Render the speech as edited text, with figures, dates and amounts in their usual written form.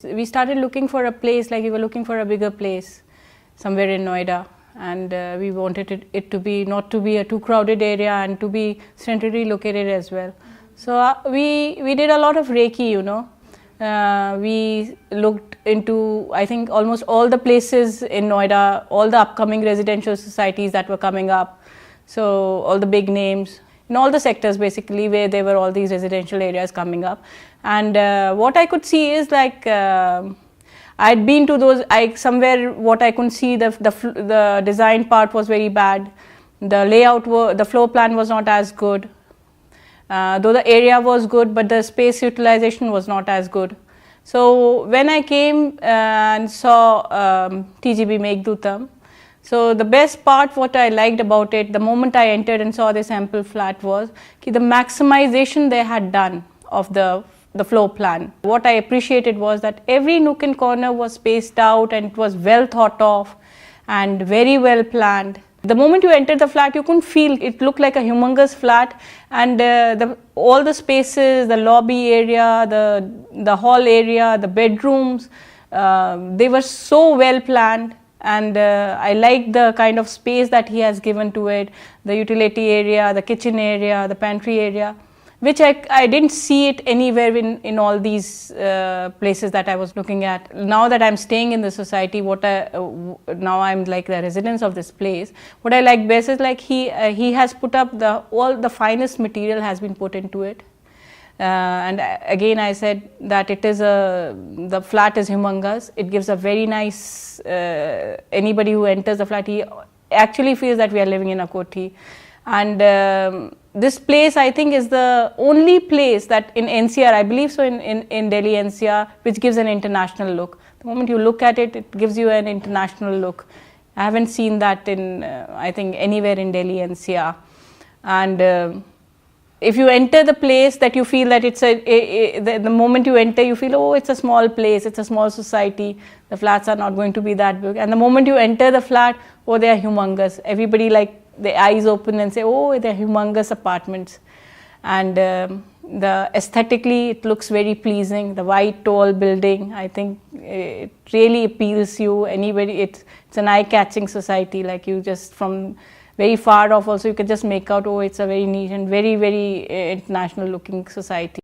We started looking for a place, like we were looking for a bigger place somewhere in Noida, and we wanted it to be not to be a too crowded area and to be centrally located as well. So we did a lot of Reiki, we looked into, I think, almost all the places in Noida, all the upcoming residential societies that were coming up. So all the big names in all the sectors basically where there were all these residential areas coming up. And what I could see is like I'd been to those, somewhere what I could see, the design part was very bad. The layout, the floor plan was not as good. Though the area was good, but the space utilization was not as good. So when I came and saw TGB Meghdootam, so the best part what I liked about it, the moment I entered and saw this ample flat, was the maximization they had done of the floor plan. What I appreciated was that every nook and corner was spaced out and it was well thought of and very well planned. The moment you entered the flat, you couldn't feel it looked like a humongous flat, and all the spaces, the lobby area, the hall area, the bedrooms, they were so well planned. And I like the kind of space that he has given to it, the utility area, the kitchen area, the pantry area, which I didn't see it anywhere in all these places that I was looking at. Now that I'm staying in the society, now I'm like the residents of this place, what I like best is like he has put up all the finest material has been put into it. And again I said that the flat is humongous. It gives a very nice, anybody who enters the flat, he actually feels that we are living in a kothi. And this place, I think, is the only place that in NCR, I believe so, in Delhi NCR, which gives an international look. The moment you look at it, it gives you an international look. I haven't seen that in, I think, anywhere in Delhi NCR. And if you enter the place, that you feel that it's the moment you enter, you feel, oh, it's a small place, it's a small society, the flats are not going to be that big. And the moment you enter the flat, oh, they are humongous. Everybody, like, the eyes open and say, oh, they're humongous apartments. And the aesthetically, it looks very pleasing. The white tall building, I think it really appeals you. Anybody, it's an eye-catching society. Like, you just from very far off also, you can just make out, oh, it's a very neat and very, very international looking society.